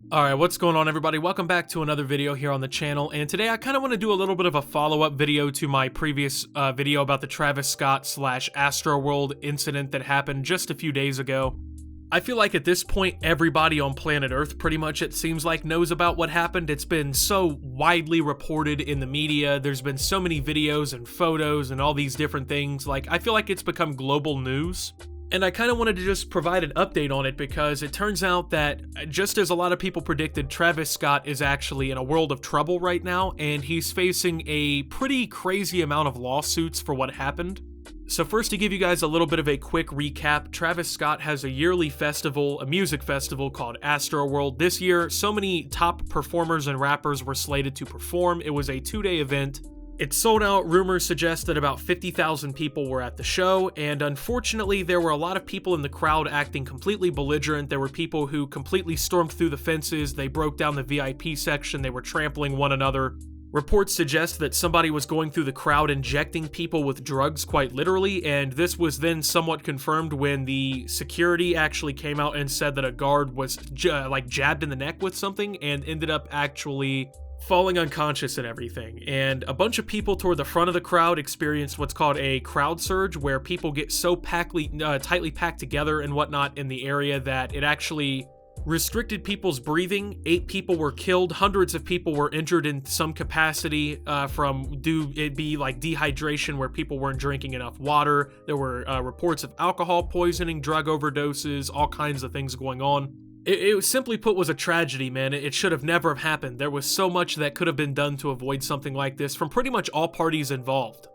Alright, what's going on everybody? Welcome back to another video here on the channel, and today I kind of want to do a little bit of a follow-up video to my previous video about the Travis Scott / Astroworld incident that happened just a few days ago. I feel like at this point, everybody on planet Earth pretty much, it seems like, knows about what happened. It's been so widely reported in the media, there's been so many videos and photos and all these different things, like, I feel like it's become global news. And I kind of wanted to just provide an update on it because it turns out that, just as a lot of people predicted, Travis Scott is actually in a world of trouble right now, and he's facing a pretty crazy amount of lawsuits for what happened. So first, to give you guys a little bit of a quick recap, Travis Scott has a yearly festival, a music festival called Astroworld. This year, so many top performers and rappers were slated to perform. It was a 2-day event. It sold out. Rumors suggest that about 50,000 people were at the show, and unfortunately there were a lot of people in the crowd acting completely belligerent. There were people who completely stormed through the fences, they broke down the VIP section, they were trampling one another. Reports suggest that somebody was going through the crowd injecting people with drugs quite literally, and this was then somewhat confirmed when the security actually came out and said that a guard was jabbed in the neck with something and ended up actually falling unconscious and everything. And a bunch of people toward the front of the crowd experienced what's called a crowd surge, where people get so tightly packed together and whatnot in the area that it actually restricted people's breathing. 8 people were killed, hundreds of people were injured in some capacity from dehydration, where people weren't drinking enough water. There were reports of alcohol poisoning, drug overdoses, all kinds of things going on. It simply put was a tragedy, man. It should have never have happened. There was so much that could have been done to avoid something like this from pretty much all parties involved.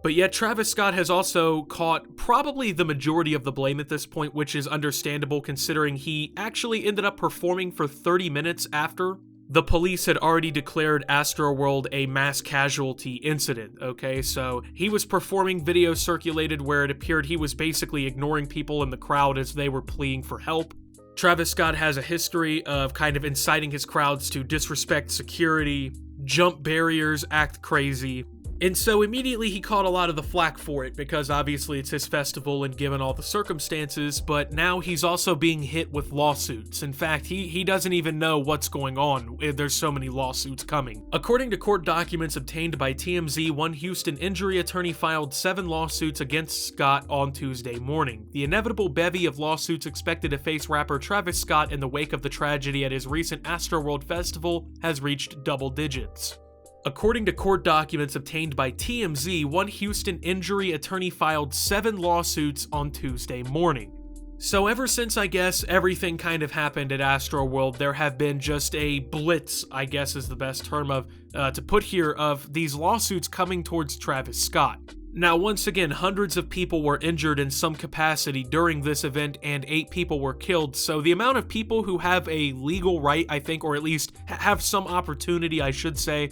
But yet Travis Scott has also caught probably the majority of the blame at this point, which is understandable considering he actually ended up performing for 30 minutes after the police had already declared Astroworld a mass casualty incident, okay? So he was performing, video circulated where it appeared he was basically ignoring people in the crowd as they were pleading for help. Travis Scott has a history of kind of inciting his crowds to disrespect security, jump barriers, act crazy. And so immediately he caught a lot of the flack for it because obviously it's his festival and given all the circumstances, but now he's also being hit with lawsuits. In fact, he doesn't even know what's going on. There's so many lawsuits coming. According to court documents obtained by TMZ, one Houston injury attorney filed 7 lawsuits against Scott on Tuesday morning. The inevitable bevy of lawsuits expected to face rapper Travis Scott in the wake of the tragedy at his recent Astroworld festival has reached double digits. According to court documents obtained by TMZ, one Houston injury attorney filed 7 lawsuits on Tuesday morning. So ever since, I guess, everything kind of happened at Astroworld, there have been just a blitz, I guess is the best term to put here, of these lawsuits coming towards Travis Scott. Now, once again, hundreds of people were injured in some capacity during this event, and 8 people were killed, so the amount of people who have a legal right, I think, or at least have some opportunity, I should say,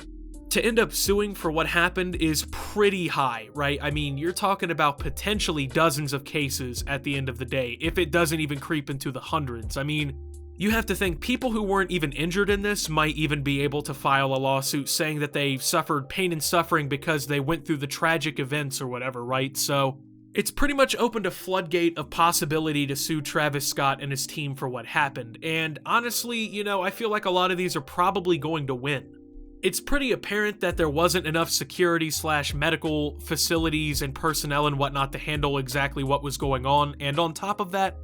to end up suing for what happened is pretty high, right? I mean, you're talking about potentially dozens of cases at the end of the day, if it doesn't even creep into the hundreds. I mean, you have to think people who weren't even injured in this might even be able to file a lawsuit saying that they suffered pain and suffering because they went through the tragic events or whatever, right? So it's pretty much opened a floodgate of possibility to sue Travis Scott and his team for what happened. And honestly, you know, I feel like a lot of these are probably going to win. It's pretty apparent that there wasn't enough security / medical facilities and personnel and whatnot to handle exactly what was going on, and on top of that,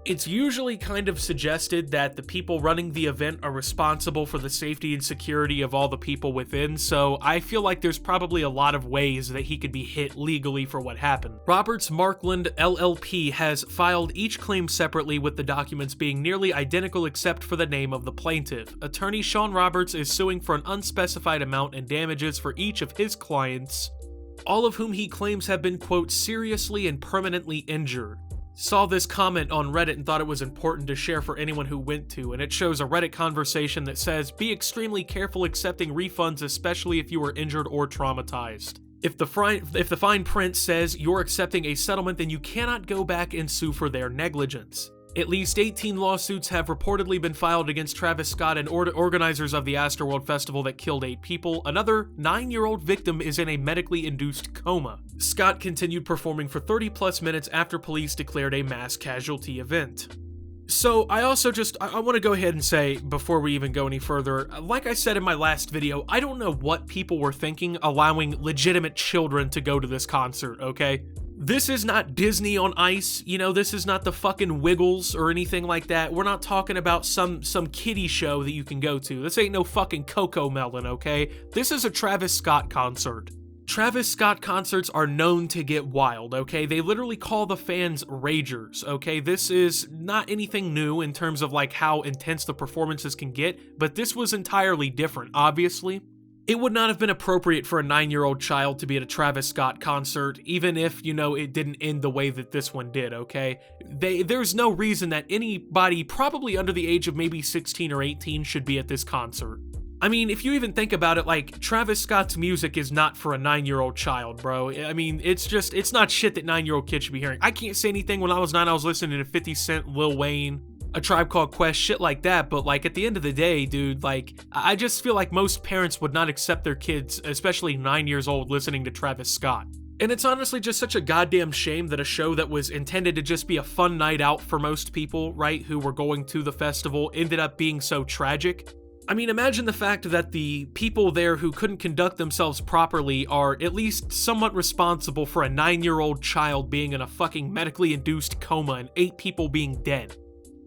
it's usually kind of suggested that the people running the event are responsible for the safety and security of all the people within, so I feel like there's probably a lot of ways that he could be hit legally for what happened. Roberts Markland LLP has filed each claim separately, with the documents being nearly identical except for the name of the plaintiff. Attorney Sean Roberts is suing for an unspecified amount in damages for each of his clients, all of whom he claims have been, quote, seriously and permanently injured. Saw this comment on Reddit and thought it was important to share for anyone who went to, and it shows a Reddit conversation that says, "Be extremely careful accepting refunds, especially if you were injured or traumatized. If the fine print says you're accepting a settlement, then you cannot go back and sue for their negligence." At least 18 lawsuits have reportedly been filed against Travis Scott and organizers of the Astroworld Festival that killed 8 people. Another 9-year-old victim is in a medically induced coma. Scott continued performing for 30+ minutes after police declared a mass casualty event. So I also I want to go ahead and say, before we even go any further, like I said in my last video, I don't know what people were thinking allowing legitimate children to go to this concert, okay? This is not Disney on Ice, you know, this is not the fucking Wiggles or anything like that. We're not talking about some kiddie show that you can go to. This ain't no fucking Coco Melon, okay? This is a Travis Scott concert. Travis Scott concerts are known to get wild, okay? They literally call the fans ragers, okay? This is not anything new in terms of like how intense the performances can get, but this was entirely different, obviously. It would not have been appropriate for a 9-year-old child to be at a Travis Scott concert, even if, you know, it didn't end the way that this one did, okay? There's no reason that anybody probably under the age of maybe 16 or 18 should be at this concert. I mean, if you even think about it, like, Travis Scott's music is not for a 9-year-old child, bro. I mean, it's not shit that 9-year-old kids should be hearing. I can't say anything. When I was 9, I was listening to 50 Cent, Lil Wayne, A Tribe Called Quest, shit like that, but, like, at the end of the day, dude, like, I just feel like most parents would not accept their kids, especially 9 years old, listening to Travis Scott. And it's honestly just such a goddamn shame that a show that was intended to just be a fun night out for most people, right, who were going to the festival, ended up being so tragic. I mean, imagine the fact that the people there who couldn't conduct themselves properly are at least somewhat responsible for a 9-year-old child being in a fucking medically induced coma and 8 people being dead.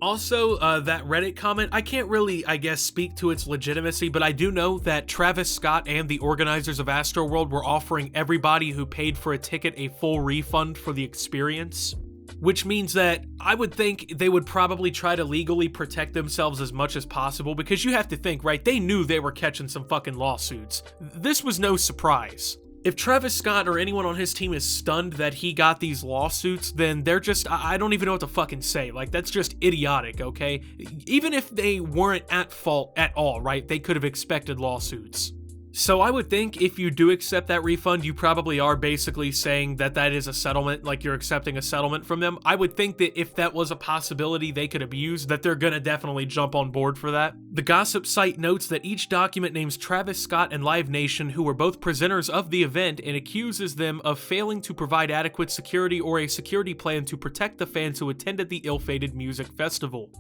Also, that Reddit comment, I can't really, I guess, speak to its legitimacy, but I do know that Travis Scott and the organizers of Astroworld were offering everybody who paid for a ticket a full refund for the experience. Which means that I would think they would probably try to legally protect themselves as much as possible, because you have to think, right, they knew they were catching some fucking lawsuits. This was no surprise. If Travis Scott or anyone on his team is stunned that he got these lawsuits, then they're just, I don't even know what to fucking say. Like, that's just idiotic, okay? Even if they weren't at fault at all, right, they could have expected lawsuits. So I would think if you do accept that refund, you probably are basically saying that that is a settlement, like you're accepting a settlement from them. I would think that if that was a possibility they could abuse, that they're gonna definitely jump on board for that. The gossip site notes that each document names Travis Scott and Live Nation, who were both presenters of the event, and accuses them of failing to provide adequate security or a security plan to protect the fans who attended the ill-fated music festival.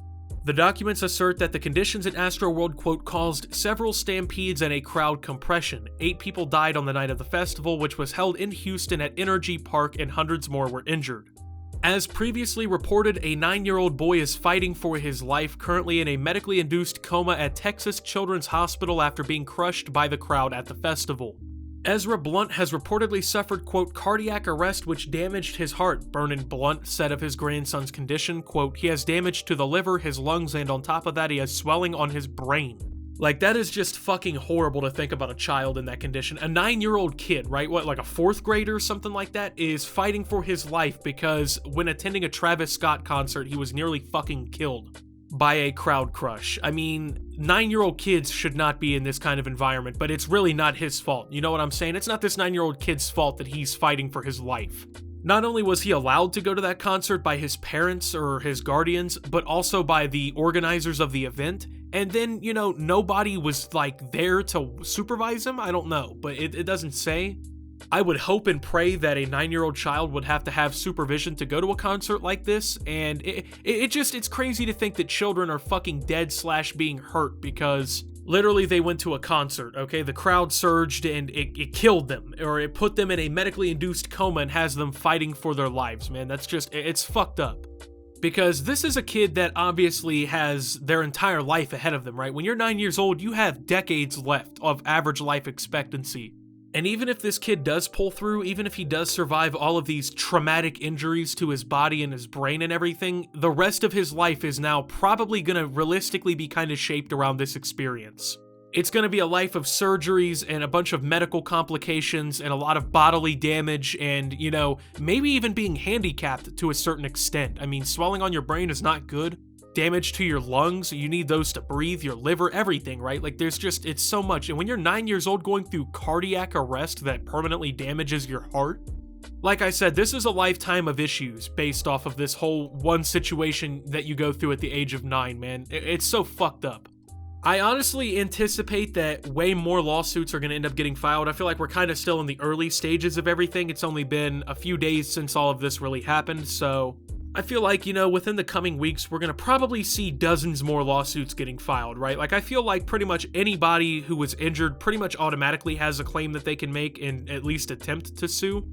The documents assert that the conditions at Astroworld, quote, caused several stampedes and a crowd compression. 8 people died on the night of the festival, which was held in Houston at Energy Park, and hundreds more were injured. As previously reported, a 9-year-old boy is fighting for his life, currently in a medically induced coma at Texas Children's Hospital after being crushed by the crowd at the festival. Ezra Blunt has reportedly suffered, quote, cardiac arrest which damaged his heart, Vernon Blunt said of his grandson's condition, quote, he has damage to the liver, his lungs, and on top of that he has swelling on his brain. Like, that is just fucking horrible to think about a child in that condition. A 9-year-old kid, right, what, like a 4th grader or something like that, is fighting for his life because when attending a Travis Scott concert, he was nearly fucking killed by a crowd crush. I mean, 9-year-old kids should not be in this kind of environment, but it's really not his fault. You know what I'm saying? It's not this 9-year-old kid's fault that he's fighting for his life. Not only was he allowed to go to that concert by his parents or his guardians, but also by the organizers of the event. And then, you know, nobody was, like, there to supervise him? I don't know, but it doesn't say. I would hope and pray that a 9-year-old child would have to have supervision to go to a concert like this, and it's crazy to think that children are fucking dead / being hurt because literally they went to a concert, okay? The crowd surged and it killed them, or it put them in a medically induced coma and has them fighting for their lives, man. That's just, it's fucked up. Because this is a kid that obviously has their entire life ahead of them, right? When you're 9 years old, you have decades left of average life expectancy. And even if this kid does pull through, even if he does survive all of these traumatic injuries to his body and his brain and everything, the rest of his life is now probably gonna realistically be kind of shaped around this experience. It's gonna be a life of surgeries and a bunch of medical complications and a lot of bodily damage and, you know, maybe even being handicapped to a certain extent. I mean, swelling on your brain is not good. Damage to your lungs, you need those to breathe, your liver, everything, right? Like, there's just, it's so much. And when you're 9 years old going through cardiac arrest that permanently damages your heart, like I said, this is a lifetime of issues based off of this whole one situation that you go through at the age of 9, man. It's so fucked up. I honestly anticipate that way more lawsuits are going to end up getting filed. I feel like we're kind of still in the early stages of everything. It's only been a few days since all of this really happened, so I feel like, you know, within the coming weeks, we're going to probably see dozens more lawsuits getting filed, right? Like, I feel like pretty much anybody who was injured pretty much automatically has a claim that they can make and at least attempt to sue.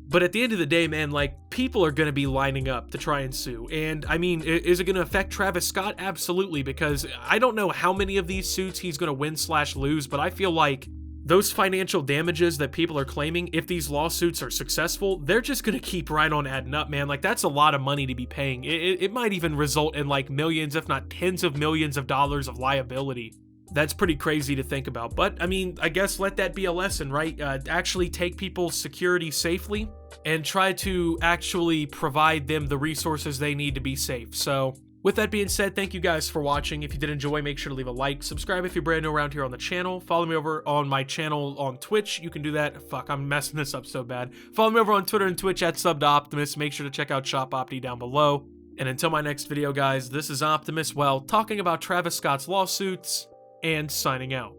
But at the end of the day, man, like, people are going to be lining up to try and sue. And, I mean, is it going to affect Travis Scott? Absolutely, because I don't know how many of these suits he's going to win/lose, but I feel like those financial damages that people are claiming, if these lawsuits are successful, they're just gonna keep right on adding up, man. Like, that's a lot of money to be paying. It might even result in, like, millions, if not tens of millions of dollars of liability. That's pretty crazy to think about. But, I mean, I guess let that be a lesson, right? Actually take people's security safely and try to actually provide them the resources they need to be safe. So, with that being said, thank you guys for watching. If you did enjoy, make sure to leave a like. Subscribe if you're brand new around here on the channel. Follow me over on my channel on Twitch. You can do that. Fuck, I'm messing this up so bad. Follow me over on Twitter and Twitch at @SubToOptimus. Make sure to check out Shop Opti down below. And until my next video, guys, this is Optimus, well, talking about Travis Scott's lawsuits and signing out.